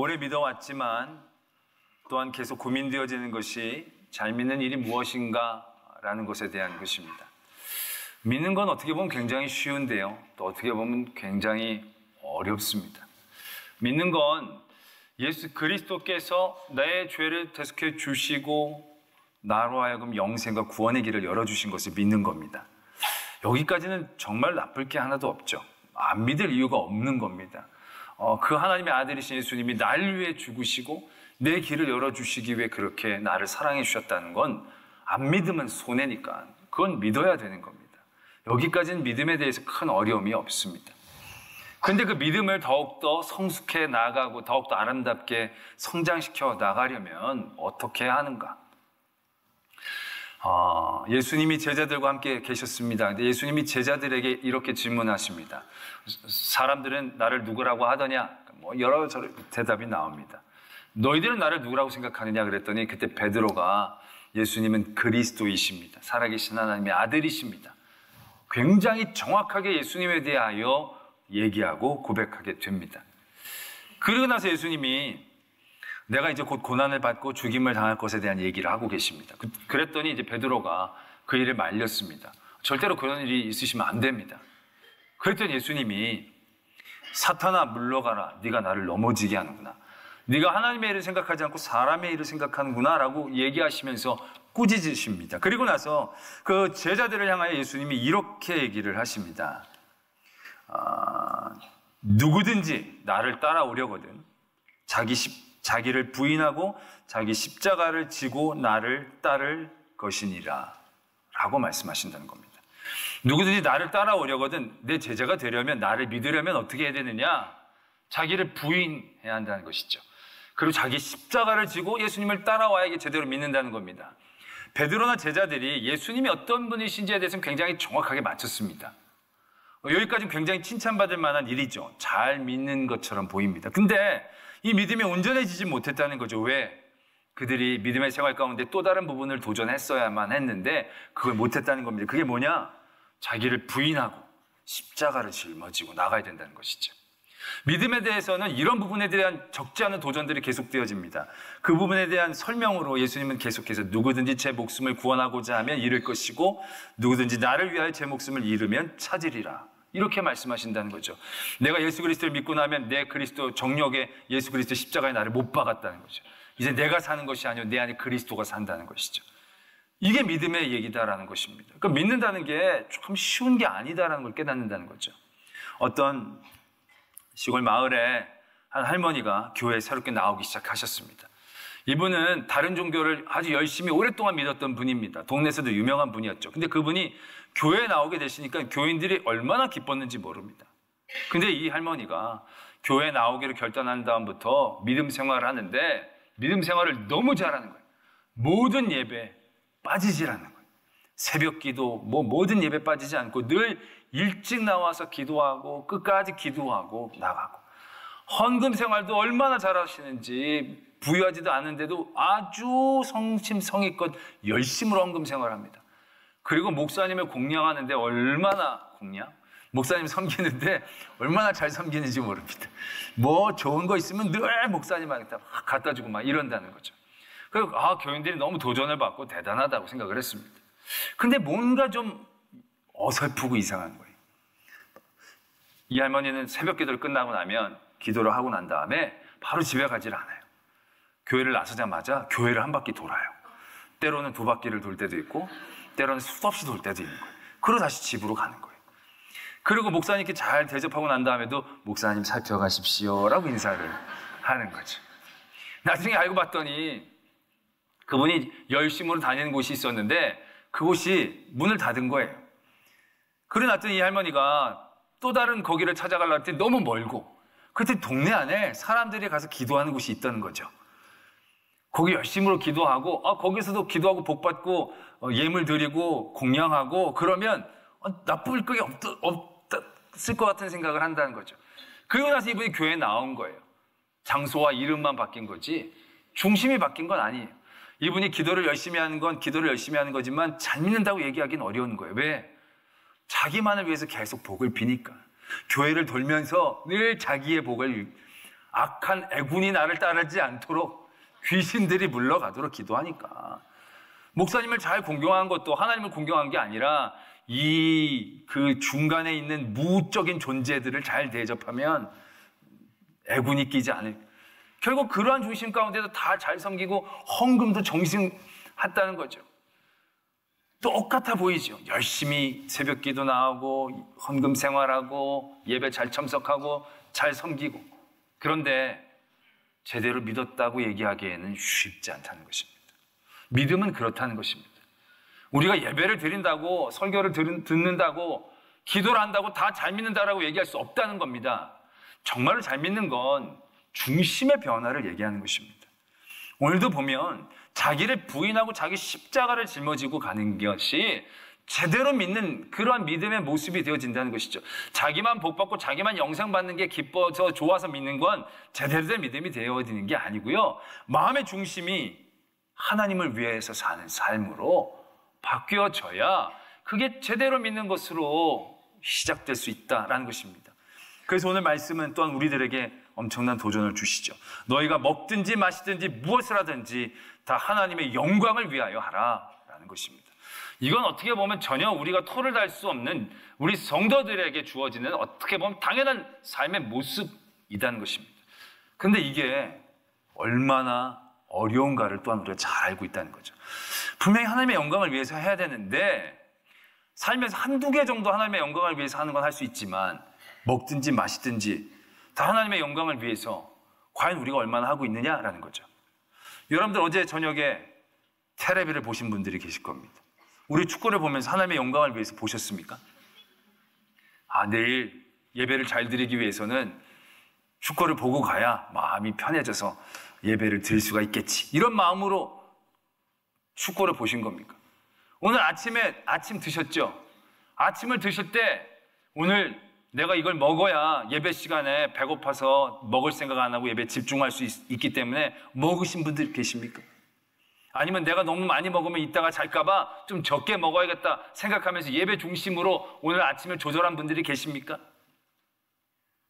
오래 믿어왔지만 또한 계속 고민되어지는 것이 잘 믿는 일이 무엇인가 라는 것에 대한 것입니다. 믿는 건 어떻게 보면 굉장히 쉬운데요, 또 어떻게 보면 굉장히 어렵습니다. 믿는 건 예수 그리스도께서 내 죄를 대속해 주시고 나로 하여금 영생과 구원의 길을 열어주신 것을 믿는 겁니다. 여기까지는 정말 나쁠 게 하나도 없죠. 안 믿을 이유가 없는 겁니다. 그 하나님의 아들이신 예수님이 날 위해 죽으시고 내 길을 열어주시기 위해 그렇게 나를 사랑해 주셨다는 건 안 믿으면 손해니까 그건 믿어야 되는 겁니다. 여기까지는 믿음에 대해서 큰 어려움이 없습니다. 근데 그 믿음을 더욱더 성숙해 나가고 더욱더 아름답게 성장시켜 나가려면 어떻게 해야 하는가? 예수님이 제자들과 함께 계셨습니다. 근데 예수님이 제자들에게 이렇게 질문하십니다. 사람들은 나를 누구라고 하더냐? 여러 대답이 나옵니다. 너희들은 나를 누구라고 생각하느냐? 그랬더니 그때 베드로가 예수님은 그리스도이십니다. 살아계신 하나님의 아들이십니다. 굉장히 정확하게 예수님에 대하여 얘기하고 고백하게 됩니다. 그러고 나서 예수님이 내가 이제 곧 고난을 받고 죽임을 당할 것에 대한 얘기를 하고 계십니다. 그랬더니 이제 베드로가 그 일을 말렸습니다. 절대로 그런 일이 있으시면 안 됩니다. 그랬더니 예수님이 사탄아 물러가라. 네가 나를 넘어지게 하는구나. 네가 하나님의 일을 생각하지 않고 사람의 일을 생각하는구나 라고 얘기하시면서 꾸짖으십니다. 그리고 나서 그 제자들을 향하여 예수님이 이렇게 얘기를 하십니다. 누구든지 나를 따라오려거든 자기를 부인하고 자기 십자가를 지고 나를 따를 것이니라 라고 말씀하신다는 겁니다. 누구든지 나를 따라오려거든 내 제자가 되려면, 나를 믿으려면 어떻게 해야 되느냐? 자기를 부인해야 한다는 것이죠. 그리고 자기 십자가를 지고 예수님을 따라와야 이게 제대로 믿는다는 겁니다. 베드로나 제자들이 예수님이 어떤 분이신지에 대해서는 굉장히 정확하게 맞췄습니다. 여기까지는 굉장히 칭찬받을 만한 일이죠. 잘 믿는 것처럼 보입니다. 근데 이 믿음이 온전해지지 못했다는 거죠. 왜? 그들이 믿음의 생활 가운데 또 다른 부분을 도전했어야만 했는데 그걸 못했다는 겁니다. 그게 뭐냐? 자기를 부인하고 십자가를 짊어지고 나가야 된다는 것이죠. 믿음에 대해서는 이런 부분에 대한 적지 않은 도전들이 계속되어집니다. 그 부분에 대한 설명으로 예수님은 계속해서 누구든지 제 목숨을 구원하고자 하면 잃을 것이고 누구든지 나를 위하여 제 목숨을 잃으면 찾으리라. 이렇게 말씀하신다는 거죠. 내가 예수 그리스도를 믿고 나면 내 그리스도 정력에 예수 그리스도 십자가에 나를 못 박았다는 거죠. 이제 내가 사는 것이 아니고 내 안에 그리스도가 산다는 것이죠. 이게 믿음의 얘기다라는 것입니다. 그러니까 믿는다는 게 좀 쉬운 게 아니다라는 걸 깨닫는다는 거죠. 어떤 시골 마을에 한 할머니가 교회에 새롭게 나오기 시작하셨습니다. 이분은 다른 종교를 아주 열심히 오랫동안 믿었던 분입니다. 동네에서도 유명한 분이었죠. 근데 그분이 교회에 나오게 되시니까 교인들이 얼마나 기뻤는지 모릅니다. 근데 이 할머니가 교회에 나오기로 결단한 다음부터 믿음 생활을 하는데 믿음 생활을 너무 잘하는 거예요. 모든 예배에 빠지질 않는 거예요. 새벽 기도, 모든 예배 빠지지 않고 늘 일찍 나와서 기도하고 끝까지 기도하고 나가고, 헌금 생활도 얼마나 잘하시는지 부유하지도 않은데도 아주 성심성의껏 열심으로 헌금 생활합니다. 그리고 목사님을 공양하는데 얼마나 목사님 섬기는데 얼마나 잘 섬기는지 모릅니다. 뭐 좋은 거 있으면 늘 목사님한테 갖다 주고 막 이런다는 거죠. 그리고 교인들이 너무 도전을 받고 대단하다고 생각을 했습니다. 근데 뭔가 좀 어설프고 이상한 거예요. 이 할머니는 새벽 기도를 끝나고 나면 기도를 하고 난 다음에 바로 집에 가질 않아요. 교회를 나서자마자 교회를 한 바퀴 돌아요. 때로는 2바퀴를 돌 때도 있고 때로는 수도 없이 돌 때도 있는 거예요. 그러고 다시 집으로 가는 거예요. 그리고 목사님께 잘 대접하고 난 다음에도 목사님 살펴가십시오 라고 인사를 하는 거죠. 나중에 알고 봤더니 그분이 열심으로 다니는 곳이 있었는데 그곳이 문을 닫은 거예요. 그래 놨더니 이 할머니가 또 다른 거기를 찾아가려고 했더니 너무 멀고, 그때 동네 안에 사람들이 가서 기도하는 곳이 있다는 거죠. 거기 열심으로 기도하고 거기서도 기도하고 복받고 예물 드리고 공양하고 그러면 나쁠 게 없을 것 같은 생각을 한다는 거죠. 그리고 나서 이분이 교회에 나온 거예요. 장소와 이름만 바뀐 거지 중심이 바뀐 건 아니에요. 이분이 기도를 열심히 하는 건 기도를 열심히 하는 거지만 잘 믿는다고 얘기하기는 어려운 거예요. 왜? 자기만을 위해서 계속 복을 비니까. 교회를 돌면서 늘 자기의 복을 악한 애군이 나를 따르지 않도록 귀신들이 물러가도록 기도하니까. 목사님을 잘 공경한 것도 하나님을 공경한 게 아니라 그 중간에 있는 무적인 존재들을 잘 대접하면 애군이 끼지 않을. 결국 그러한 중심 가운데서 다 잘 섬기고 헌금도 정승했다는 거죠. 똑같아 보이죠. 열심히 새벽기도 나오고 헌금 생활하고 예배 잘 참석하고 잘 섬기고. 그런데 제대로 믿었다고 얘기하기에는 쉽지 않다는 것입니다. 믿음은 그렇다는 것입니다. 우리가 예배를 드린다고, 설교를 듣는다고, 기도를 한다고 다 잘 믿는다라고 얘기할 수 없다는 겁니다. 정말로 잘 믿는 건 중심의 변화를 얘기하는 것입니다. 오늘도 보면 자기를 부인하고 자기 십자가를 짊어지고 가는 것이 제대로 믿는 그러한 믿음의 모습이 되어진다는 것이죠. 자기만 복받고 자기만 영상받는 게 기뻐서 좋아서 믿는 건 제대로 된 믿음이 되어지는 게 아니고요. 마음의 중심이 하나님을 위해서 사는 삶으로 바뀌어져야 그게 제대로 믿는 것으로 시작될 수 있다라는 것입니다. 그래서 오늘 말씀은 또한 우리들에게 엄청난 도전을 주시죠. 너희가 먹든지 마시든지 무엇을 하든지 다 하나님의 영광을 위하여 하라라는 것입니다. 이건 어떻게 보면 전혀 우리가 토를 달 수 없는 우리 성도들에게 주어지는 어떻게 보면 당연한 삶의 모습이라는 것입니다. 그런데 이게 얼마나 어려운가를 또한 우리가 잘 알고 있다는 거죠. 분명히 하나님의 영광을 위해서 해야 되는데 삶에서 한두 개 정도 하나님의 영광을 위해서 하는 건 할 수 있지만 먹든지 마시든지 다 하나님의 영광을 위해서 과연 우리가 얼마나 하고 있느냐라는 거죠. 여러분들 어제 저녁에 텔레비를 보신 분들이 계실 겁니다. 우리 축구를 보면서 하나님의 영광을 위해서 보셨습니까? 내일 예배를 잘 드리기 위해서는 축구를 보고 가야 마음이 편해져서 예배를 드릴 수가 있겠지. 이런 마음으로 축구를 보신 겁니까? 오늘 아침에 아침 드셨죠? 아침을 드실 때 오늘 내가 이걸 먹어야 예배 시간에 배고파서 먹을 생각 안 하고 예배에 집중할 수 있기 때문에 먹으신 분들 계십니까? 아니면 내가 너무 많이 먹으면 이따가 잘까봐 좀 적게 먹어야겠다 생각하면서 예배 중심으로 오늘 아침을 조절한 분들이 계십니까?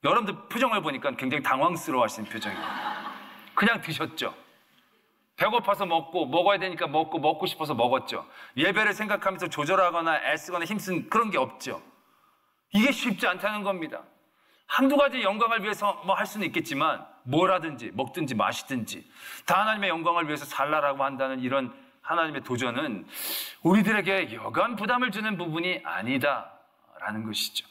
여러분들 표정을 보니까 굉장히 당황스러워 하시는 표정이에요. 그냥 드셨죠? 배고파서 먹어야 되니까 먹고 싶어서 먹었죠. 예배를 생각하면서 조절하거나 애쓰거나 힘쓴 그런 게 없죠. 이게 쉽지 않다는 겁니다. 한두 가지 영광을 위해서 뭐 할 수는 있겠지만 뭘 하든지 먹든지 마시든지 다 하나님의 영광을 위해서 살라라고 한다는 이런 하나님의 도전은 우리들에게 여간 부담을 주는 부분이 아니다라는 것이죠.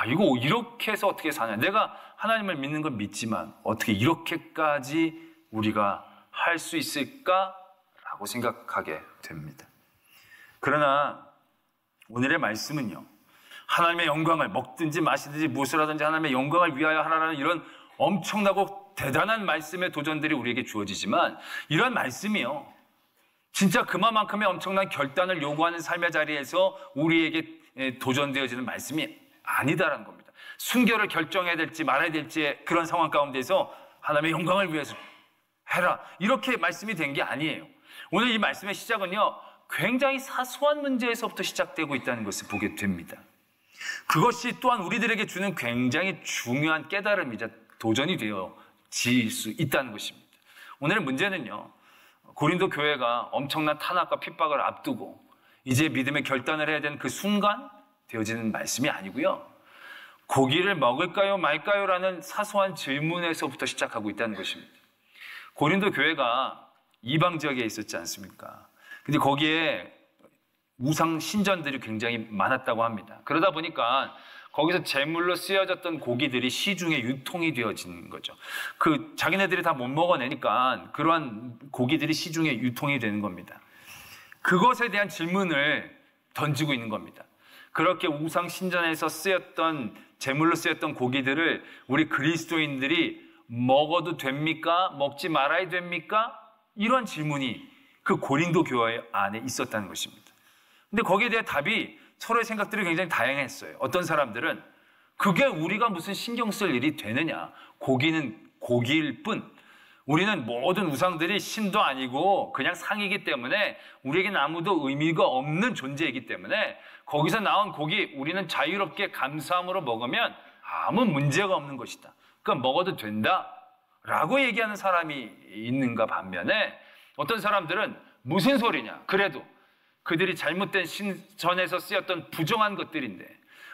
이거 이렇게 해서 어떻게 사냐. 내가 하나님을 믿는 건 믿지만 어떻게 이렇게까지 우리가 할 수 있을까라고 생각하게 됩니다. 그러나 오늘의 말씀은요. 하나님의 영광을 먹든지 마시든지 무엇을 하든지 하나님의 영광을 위하여 하라는 이런 엄청나고 대단한 말씀의 도전들이 우리에게 주어지지만 이런 말씀이요. 진짜 그만큼의 엄청난 결단을 요구하는 삶의 자리에서 우리에게 도전되어지는 말씀이 아니다라는 겁니다. 순결을 결정해야 될지 말아야 될지 그런 상황 가운데서 하나님의 영광을 위해서 해라. 이렇게 말씀이 된 게 아니에요. 오늘 이 말씀의 시작은요. 굉장히 사소한 문제에서부터 시작되고 있다는 것을 보게 됩니다. 그것이 또한 우리들에게 주는 굉장히 중요한 깨달음이자 도전이 되어질 수 있다는 것입니다. 오늘의 문제는요. 고린도 교회가 엄청난 탄압과 핍박을 앞두고 이제 믿음의 결단을 해야 되는 그 순간 되어지는 말씀이 아니고요. 고기를 먹을까요 말까요? 라는 사소한 질문에서부터 시작하고 있다는 것입니다. 고린도 교회가 이방 지역에 있었지 않습니까? 근데 거기에 우상 신전들이 굉장히 많았다고 합니다. 그러다 보니까 거기서 제물로 쓰여졌던 고기들이 시중에 유통이 되어지는 거죠. 자기네들이 다 못 먹어내니까 그러한 고기들이 시중에 유통이 되는 겁니다. 그것에 대한 질문을 던지고 있는 겁니다. 그렇게 우상 신전에서 제물로 쓰였던 고기들을 우리 그리스도인들이 먹어도 됩니까? 먹지 말아야 됩니까? 이런 질문이 그 고린도 교회 안에 있었다는 것입니다. 근데 거기에 대한 답이 서로의 생각들이 굉장히 다양했어요. 어떤 사람들은 그게 우리가 무슨 신경 쓸 일이 되느냐. 고기는 고기일 뿐. 우리는 모든 우상들이 신도 아니고 그냥 상이기 때문에 우리에게는 아무도 의미가 없는 존재이기 때문에 거기서 나온 고기 우리는 자유롭게 감사함으로 먹으면 아무 문제가 없는 것이다. 그러니까 먹어도 된다. 라고 얘기하는 사람이 있는가 반면에 어떤 사람들은 무슨 소리냐, 그래도 그들이 잘못된 신전에서 쓰였던 부정한 것들인데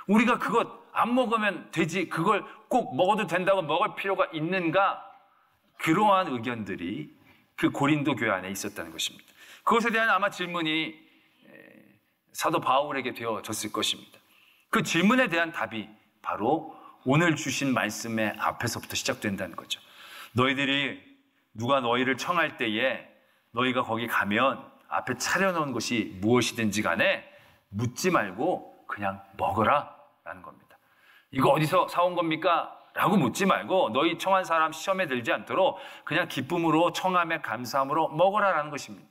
우리가 그것 안 먹으면 되지, 그걸 꼭 먹어도 된다고 먹을 필요가 있는가, 그러한 의견들이 그 고린도 교회 안에 있었다는 것입니다. 그것에 대한 아마 질문이 사도 바울에게 되어졌을 것입니다. 그 질문에 대한 답이 바로 오늘 주신 말씀의 앞에서부터 시작된다는 거죠. 너희들이 누가 너희를 청할 때에 너희가 거기 가면 앞에 차려놓은 것이 무엇이든지 간에 묻지 말고 그냥 먹어라 라는 겁니다. 이거 어디서 사온 겁니까? 라고 묻지 말고 너희 청한 사람 시험에 들지 않도록 그냥 기쁨으로 청함에 감사함으로 먹어라 라는 것입니다.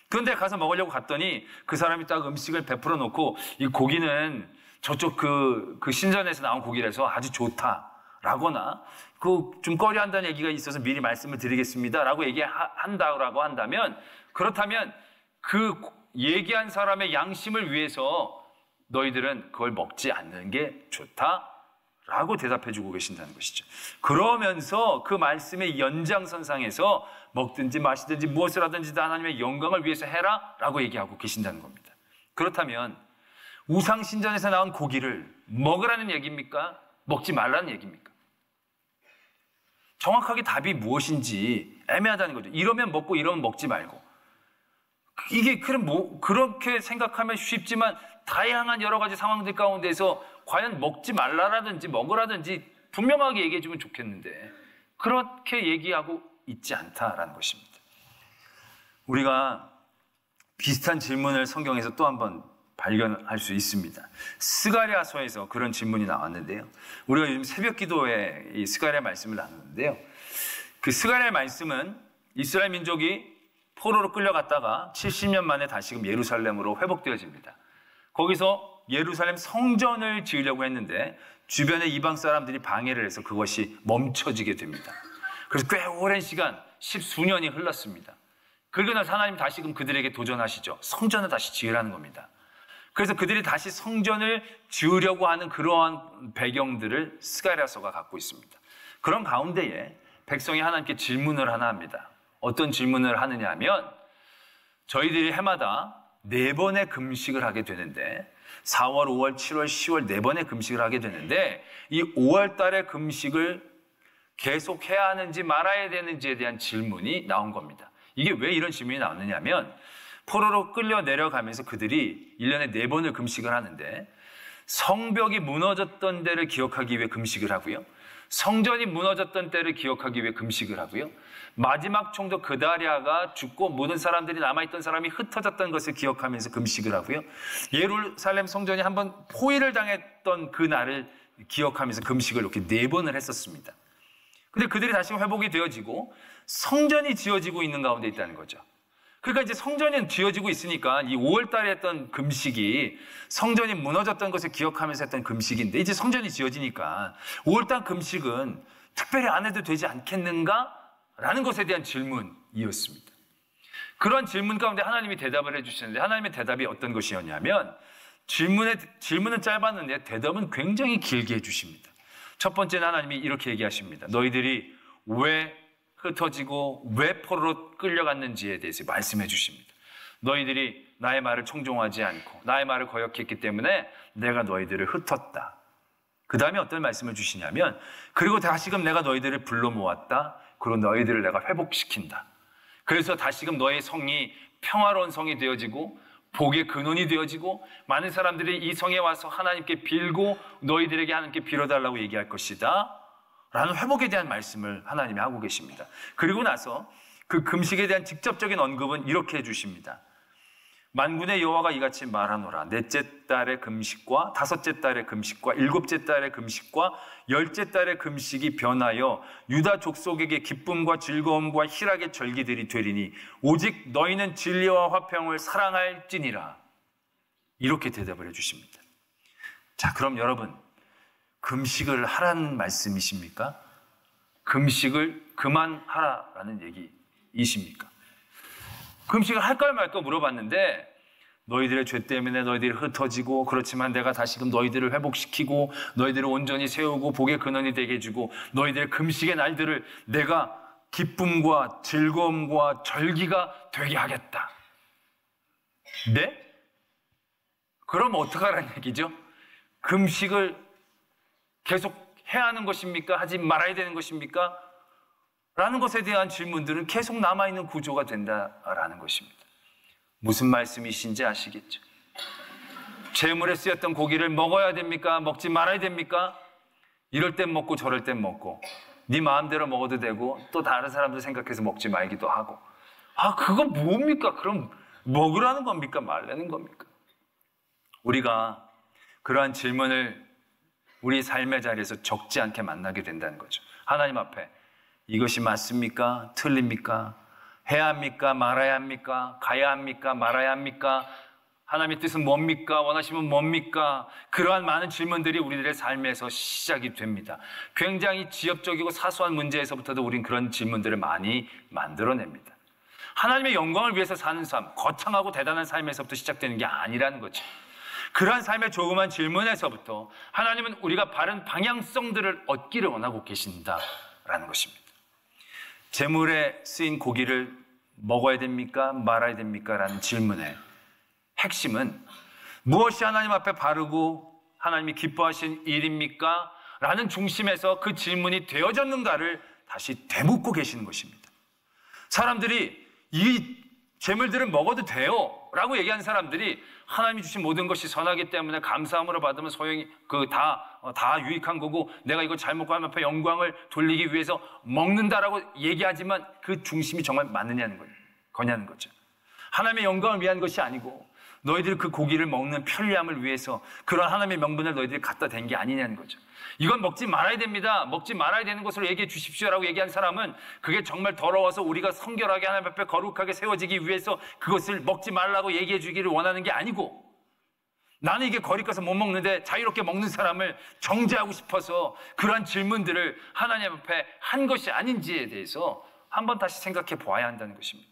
그런데 가서 먹으려고 갔더니 그 사람이 딱 음식을 베풀어 놓고 이 고기는 저쪽 그 신전에서 나온 고기라서 아주 좋다라거나 그 좀 꺼려한다는 얘기가 있어서 미리 말씀을 드리겠습니다 라고 얘기한다고 한다면, 그렇다면 그 얘기한 사람의 양심을 위해서 너희들은 그걸 먹지 않는 게 좋다라고 대답해 주고 계신다는 것이죠. 그러면서 그 말씀의 연장선상에서 먹든지 마시든지 무엇을 하든지 다 하나님의 영광을 위해서 해라 라고 얘기하고 계신다는 겁니다. 그렇다면 우상신전에서 나온 고기를 먹으라는 얘기입니까? 먹지 말라는 얘기입니까? 정확하게 답이 무엇인지 애매하다는 거죠. 이러면 먹고 이러면 먹지 말고. 이게 그렇게 생각하면 쉽지만 다양한 여러 가지 상황들 가운데서 과연 먹지 말라라든지 먹으라든지 분명하게 얘기해 주면 좋겠는데 그렇게 얘기하고 있지 않다라는 것입니다. 우리가 비슷한 질문을 성경에서 또 한번 발견할 수 있습니다. 스가랴서에서 그런 질문이 나왔는데요. 우리가 요즘 새벽 기도에 이 스가랴 말씀을 나누는데요. 그 스가랴 말씀은 이스라엘 민족이 포로로 끌려갔다가 70년 만에 다시금 예루살렘으로 회복되어집니다. 거기서 예루살렘 성전을 지으려고 했는데 주변에 이방 사람들이 방해를 해서 그것이 멈춰지게 됩니다. 그래서 꽤 오랜 시간, 10수년이 흘렀습니다. 그러고 나서 하나님 다시금 그들에게 도전하시죠. 성전을 다시 지으라는 겁니다. 그래서 그들이 다시 성전을 지으려고 하는 그러한 배경들을 스가랴서가 갖고 있습니다. 그런 가운데에 백성이 하나님께 질문을 하나 합니다. 어떤 질문을 하느냐 하면 저희들이 해마다 4번의 금식을 하게 되는데 4월, 5월, 7월, 10월 4번의 금식을 하게 되는데 이 5월 달의 금식을 계속 해야 하는지 말아야 되는지에 대한 질문이 나온 겁니다. 이게 왜 이런 질문이 나오느냐 하면 포로로 끌려 내려가면서 그들이 1년에 4번을 금식을 하는데 성벽이 무너졌던 때를 기억하기 위해 금식을 하고요. 성전이 무너졌던 때를 기억하기 위해 금식을 하고요. 마지막 총독 그다랴가 죽고 모든 사람들이 남아있던 사람이 흩어졌던 것을 기억하면서 금식을 하고요. 예루살렘 성전이 한번 포위를 당했던 그 날을 기억하면서 금식을 이렇게 4번을 했었습니다. 근데 그들이 다시 회복이 되어지고 성전이 지어지고 있는 가운데 있다는 거죠. 그러니까 이제 성전이 지어지고 있으니까 이 5월 달에 했던 금식이 성전이 무너졌던 것을 기억하면서 했던 금식인데 이제 성전이 지어지니까 5월 달 금식은 특별히 안 해도 되지 않겠는가? 라는 것에 대한 질문이었습니다. 그런 질문 가운데 하나님이 대답을 해주시는데 하나님의 대답이 어떤 것이었냐면 질문은 짧았는데 대답은 굉장히 길게 해주십니다. 첫 번째는 하나님이 이렇게 얘기하십니다. 너희들이 왜 흩어지고 왜 포로로 끌려갔는지에 대해서 말씀해 주십니다. 너희들이 나의 말을 청종하지 않고 나의 말을 거역했기 때문에 내가 너희들을 흩었다. 그 다음에 어떤 말씀을 주시냐면 그리고 다시금 내가 너희들을 불러 모았다. 그리고 너희들을 내가 회복시킨다. 그래서 다시금 너의 성이 평화로운 성이 되어지고 복의 근원이 되어지고 많은 사람들이 이 성에 와서 하나님께 빌고 너희들에게 하나님께 빌어달라고 얘기할 것이다 라는 회복에 대한 말씀을 하나님이 하고 계십니다. 그리고 나서 그 금식에 대한 직접적인 언급은 이렇게 해주십니다. 만군의 여호와가 이같이 말하노라. 넷째 달의 금식과 다섯째 달의 금식과 일곱째 달의 금식과 열째 달의 금식이 변하여 유다 족속에게 기쁨과 즐거움과 희락의 절기들이 되리니 오직 너희는 진리와 화평을 사랑할지니라. 이렇게 대답을 해주십니다. 자, 그럼 여러분 금식을 하라는 말씀이십니까? 금식을 그만하라는 얘기이십니까? 금식을 할까 말까 물어봤는데 너희들의 죄 때문에 너희들이 흩어지고 그렇지만 내가 다시금 너희들을 회복시키고 너희들을 온전히 세우고 복의 근원이 되게 해주고 너희들의 금식의 날들을 내가 기쁨과 즐거움과 절기가 되게 하겠다. 네? 그럼 어떡하라는 얘기죠? 금식을 계속 해야 하는 것입니까? 하지 말아야 되는 것입니까? 라는 것에 대한 질문들은 계속 남아있는 구조가 된다라는 것입니다. 무슨 말씀이신지 아시겠죠? 제물에 쓰였던 고기를 먹어야 됩니까? 먹지 말아야 됩니까? 이럴 땐 먹고 저럴 땐 먹고, 네 마음대로 먹어도 되고 또 다른 사람들 생각해서 먹지 말기도 하고. 그건 뭡니까? 그럼 먹으라는 겁니까? 말라는 겁니까? 우리가 그러한 질문을 우리 삶의 자리에서 적지 않게 만나게 된다는 거죠. 하나님 앞에 이것이 맞습니까? 틀립니까? 해야 합니까? 말아야 합니까? 가야 합니까? 말아야 합니까? 하나님의 뜻은 뭡니까? 원하시면 뭡니까? 그러한 많은 질문들이 우리들의 삶에서 시작이 됩니다. 굉장히 지엽적이고 사소한 문제에서부터도 우린 그런 질문들을 많이 만들어냅니다. 하나님의 영광을 위해서 사는 삶, 거창하고 대단한 삶에서부터 시작되는 게 아니라는 거죠. 그러한 삶의 조그만 질문에서부터 하나님은 우리가 바른 방향성들을 얻기를 원하고 계신다라는 것입니다. 제물에 쓰인 고기를 먹어야 됩니까? 말아야 됩니까? 라는 질문의 핵심은 무엇이 하나님 앞에 바르고 하나님이 기뻐하신 일입니까? 라는 중심에서 그 질문이 되어졌는가를 다시 되묻고 계시는 것입니다. 사람들이 이 제물들을 먹어도 돼요 라고 얘기하는 사람들이 하나님이 주신 모든 것이 선하기 때문에 감사함으로 받으면 소용이 다 유익한 거고 내가 이거 잘 먹고 하나님 앞에 영광을 돌리기 위해서 먹는다라고 얘기하지만 그 중심이 정말 맞느냐는 거냐는 거죠. 하나님의 영광을 위한 것이 아니고 너희들이 그 고기를 먹는 편리함을 위해서 그런 하나님의 명분을 너희들이 갖다 댄 게 아니냐는 거죠. 이건 먹지 말아야 됩니다. 먹지 말아야 되는 것으로 얘기해 주십시오라고 얘기한 사람은 그게 정말 더러워서 우리가 성결하게 하나님 앞에 거룩하게 세워지기 위해서 그것을 먹지 말라고 얘기해 주기를 원하는 게 아니고, 나는 이게 거리가서 못 먹는데 자유롭게 먹는 사람을 정죄하고 싶어서 그러한 질문들을 하나님 앞에 한 것이 아닌지에 대해서 한번 다시 생각해 보아야 한다는 것입니다.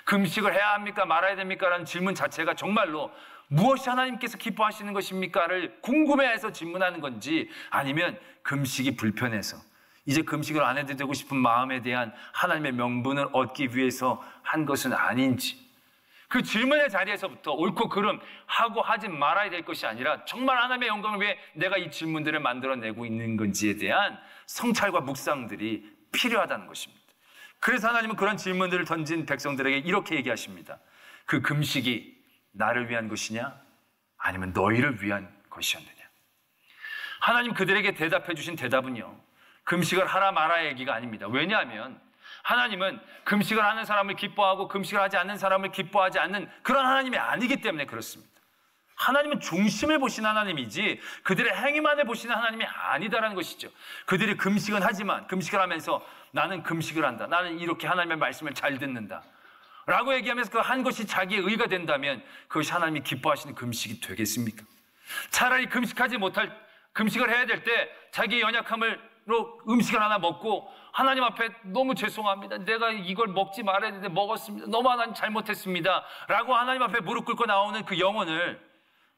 금식을 해야 합니까? 말아야 됩니까? 라는 질문 자체가 정말로 무엇이 하나님께서 기뻐하시는 것입니까?를 궁금해해서 질문하는 건지, 아니면 금식이 불편해서 이제 금식을 안 해도 되고 싶은 마음에 대한 하나님의 명분을 얻기 위해서 한 것은 아닌지, 그 질문의 자리에서부터 옳고 그름 하고 하지 말아야 될 것이 아니라 정말 하나님의 영광을 위해 내가 이 질문들을 만들어내고 있는 건지에 대한 성찰과 묵상들이 필요하다는 것입니다. 그래서 하나님은 그런 질문들을 던진 백성들에게 이렇게 얘기하십니다. 그 금식이 나를 위한 것이냐? 아니면 너희를 위한 것이었느냐? 하나님 그들에게 대답해 주신 대답은요, 금식을 하라 마라 얘기가 아닙니다. 왜냐하면 하나님은 금식을 하는 사람을 기뻐하고 금식을 하지 않는 사람을 기뻐하지 않는 그런 하나님이 아니기 때문에 그렇습니다. 하나님은 중심을 보시는 하나님이지 그들의 행위만을 보시는 하나님이 아니다라는 것이죠. 그들이 금식은 하지만 금식을 하면서 나는 금식을 한다, 나는 이렇게 하나님의 말씀을 잘 듣는다 라고 얘기하면서 그 한 것이 자기의 의가 된다면 그것이 하나님이 기뻐하시는 금식이 되겠습니까? 차라리 금식을 해야 될 때 자기의 연약함으로 음식을 하나 먹고 하나님 앞에 너무 죄송합니다, 내가 이걸 먹지 말아야 되는데 먹었습니다, 너무 하나님 잘못했습니다 라고 하나님 앞에 무릎 꿇고 나오는 그 영혼을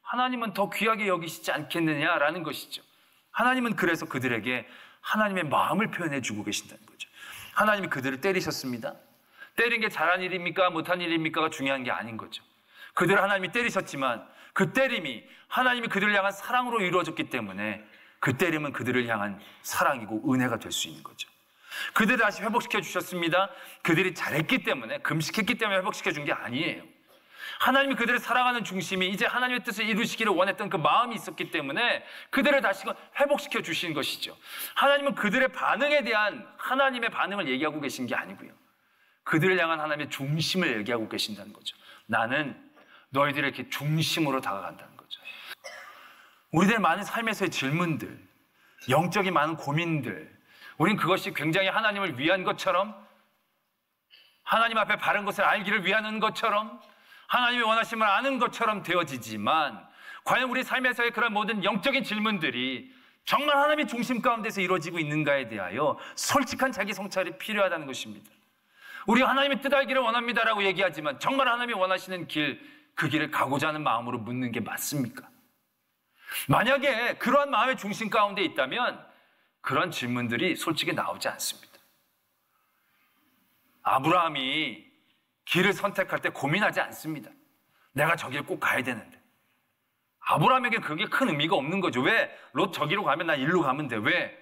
하나님은 더 귀하게 여기시지 않겠느냐라는 것이죠. 하나님은 그래서 그들에게 하나님의 마음을 표현해 주고 계신다는 거죠. 하나님이 그들을 때리셨습니다. 때린 게 잘한 일입니까? 못한 일입니까가 중요한 게 아닌 거죠. 그들을 하나님이 때리셨지만 그 때림이 하나님이 그들을 향한 사랑으로 이루어졌기 때문에 그 때림은 그들을 향한 사랑이고 은혜가 될 수 있는 거죠. 그들을 다시 회복시켜 주셨습니다. 그들이 잘했기 때문에, 금식했기 때문에 회복시켜 준 게 아니에요. 하나님이 그들을 사랑하는 중심이 이제 하나님의 뜻을 이루시기를 원했던 그 마음이 있었기 때문에 그들을 다시금 회복시켜 주신 것이죠. 하나님은 그들의 반응에 대한 하나님의 반응을 얘기하고 계신 게 아니고요, 그들을 향한 하나님의 중심을 얘기하고 계신다는 거죠. 나는 너희들의 이렇게 중심으로 다가간다는 거죠. 우리들 많은 삶에서의 질문들, 영적인 많은 고민들, 우린 그것이 굉장히 하나님을 위한 것처럼, 하나님 앞에 바른 것을 알기를 위한 것처럼, 하나님의 원하심을 아는 것처럼 되어지지만, 과연 우리 삶에서의 그런 모든 영적인 질문들이 정말 하나님의 중심 가운데서 이루어지고 있는가에 대하여 솔직한 자기 성찰이 필요하다는 것입니다. 우리가 하나님의 뜻 알기를 원합니다라고 얘기하지만 정말 하나님이 원하시는 길, 그 길을 가고자 하는 마음으로 묻는 게 맞습니까? 만약에 그러한 마음의 중심 가운데 있다면 그런 질문들이 솔직히 나오지 않습니다. 아브라함이 길을 선택할 때 고민하지 않습니다. 내가 저길 꼭 가야 되는데. 아브라함에게 그게 큰 의미가 없는 거죠. 왜? 롯 저기로 가면 난 일로 가면 돼. 왜?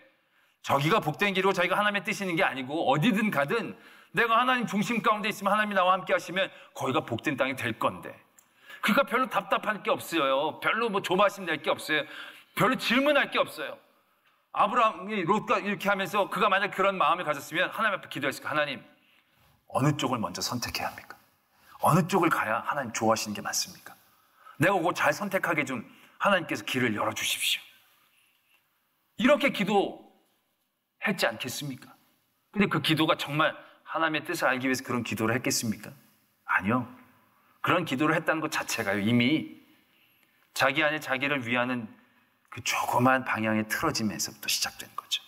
저기가 복된 길이고 저기가 하나님의 뜻이는 게 아니고 어디든 가든 내가 하나님 중심 가운데 있으면 하나님이 나와 함께 하시면 거기가 복된 땅이 될 건데. 그러니까 별로 답답할 게 없어요. 별로 뭐 조바심 낼 게 없어요. 별로 질문할 게 없어요. 아브라함이 롯과 이렇게 하면서 그가 만약 그런 마음을 가졌으면 하나님 앞에 기도했을까? 하나님, 어느 쪽을 먼저 선택해야 합니까? 어느 쪽을 가야 하나님 좋아하시는 게 맞습니까? 내가 그거 잘 선택하게 좀 하나님께서 길을 열어주십시오. 이렇게 기도했지 않겠습니까? 근데 그 기도가 정말 하나님의 뜻을 알기 위해서 그런 기도를 했겠습니까? 아니요. 그런 기도를 했다는 것 자체가요, 이미 자기 안에 자기를 위하는 그 조그만 방향의 틀어짐에서부터 시작된 거죠.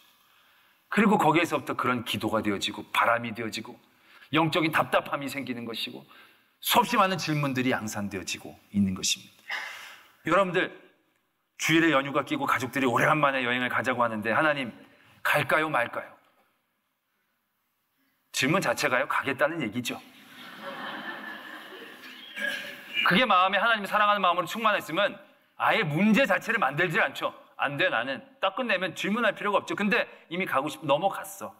그리고 거기에서부터 그런 기도가 되어지고 바람이 되어지고 영적인 답답함이 생기는 것이고 수없이 많은 질문들이 양산되어지고 있는 것입니다. 여러분들 주일에 연휴가 끼고 가족들이 오래간만에 여행을 가자고 하는데 하나님 갈까요 말까요? 질문 자체가요 가겠다는 얘기죠. 그게 마음에 하나님을 사랑하는 마음으로 충만했으면 아예 문제 자체를 만들지 않죠. 안 돼 나는 딱 끝내면 질문할 필요가 없죠. 근데 이미 가고 넘어갔어.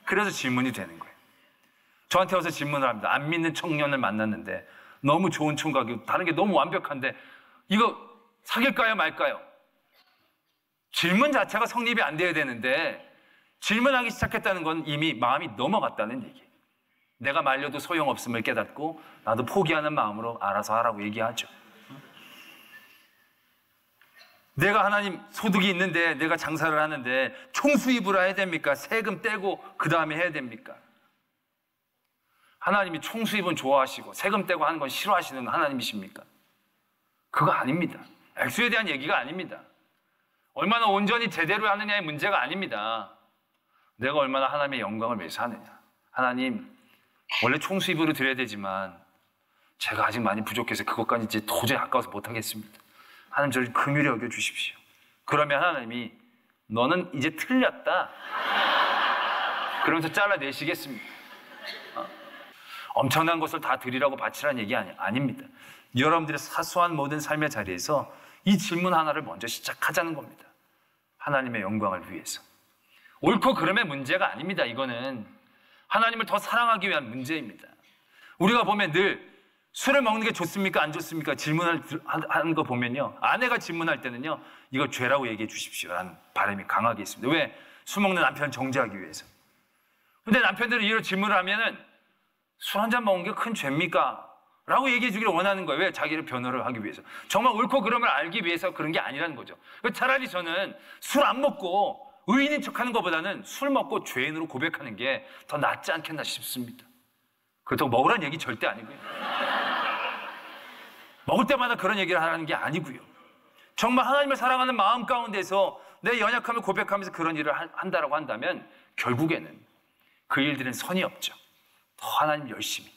그래서 질문이 되는 거예요. 저한테 와서 질문을 합니다. 안 믿는 청년을 만났는데 너무 좋은 총각이고 다른 게 너무 완벽한데 이거 사귈까요 말까요? 질문 자체가 성립이 안 돼야 되는데 질문하기 시작했다는 건 이미 마음이 넘어갔다는 얘기예요. 내가 말려도 소용없음을 깨닫고 나도 포기하는 마음으로 알아서 하라고 얘기하죠. 내가 하나님 소득이 있는데 내가 장사를 하는데 총수입으로 해야 됩니까? 세금 떼고 그 다음에 해야 됩니까? 하나님이 총수입은 좋아하시고 세금 떼고 하는 건 싫어하시는 하나님이십니까? 그거 아닙니다. 액수에 대한 얘기가 아닙니다. 얼마나 온전히 제대로 하느냐의 문제가 아닙니다. 내가 얼마나 하나님의 영광을 위해서 하느냐. 하나님 원래 총수입으로 드려야 되지만 제가 아직 많이 부족해서 그것까지 이제 도저히 아까워서 못하겠습니다. 하나님 저를 긍휼히 여겨주십시오. 그러면 하나님이 너는 이제 틀렸다. 그러면서 잘라내시겠습니다. 엄청난 것을 다 드리라고 바치라는 얘기 아닙니다. 여러분들의 사소한 모든 삶의 자리에서 이 질문 하나를 먼저 시작하자는 겁니다. 하나님의 영광을 위해서. 옳고 그름의 문제가 아닙니다. 이거는 하나님을 더 사랑하기 위한 문제입니다. 우리가 보면 늘 술을 먹는 게 좋습니까? 안 좋습니까? 질문을 하는 거 보면요. 아내가 질문할 때는요. 이거 죄라고 얘기해 주십시오. 라는 바람이 강하게 있습니다. 왜? 술 먹는 남편을 정죄하기 위해서. 근데 남편들은 이런 질문을 하면은 술 한 잔 먹은 게 큰 죄입니까? 라고 얘기해 주기를 원하는 거예요. 왜? 자기를 변호를 하기 위해서. 정말 옳고 그름을 알기 위해서 그런 게 아니라는 거죠. 차라리 저는 술 안 먹고 의인인 척하는 것보다는 술 먹고 죄인으로 고백하는 게 더 낫지 않겠나 싶습니다. 그렇다고 먹으라는 얘기 절대 아니고요. 먹을 때마다 그런 얘기를 하라는 게 아니고요. 정말 하나님을 사랑하는 마음 가운데서 내 연약함을 고백하면서 그런 일을 한다라고 한다면 결국에는 그 일들은 선이 없죠. 더 하나님 열심히,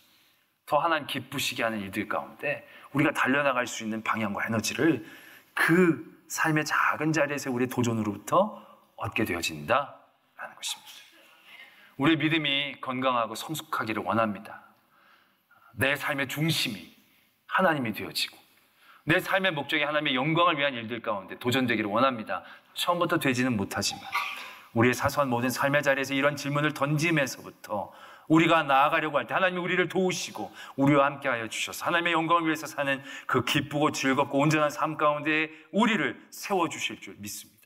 더 하나님 기쁘시게 하는 일들 가운데 우리가 달려나갈 수 있는 방향과 에너지를 그 삶의 작은 자리에서 우리의 도전으로부터 얻게 되어진다라는 것입니다. 우리의 믿음이 건강하고 성숙하기를 원합니다. 내 삶의 중심이 하나님이 되어지고 내 삶의 목적이 하나님의 영광을 위한 일들 가운데 도전되기를 원합니다. 처음부터 되지는 못하지만 우리의 사소한 모든 삶의 자리에서 이런 질문을 던짐에서부터 우리가 나아가려고 할 때 하나님이 우리를 도우시고 우리와 함께하여 주셔서 하나님의 영광을 위해서 사는 그 기쁘고 즐겁고 온전한 삶 가운데 우리를 세워주실 줄 믿습니다.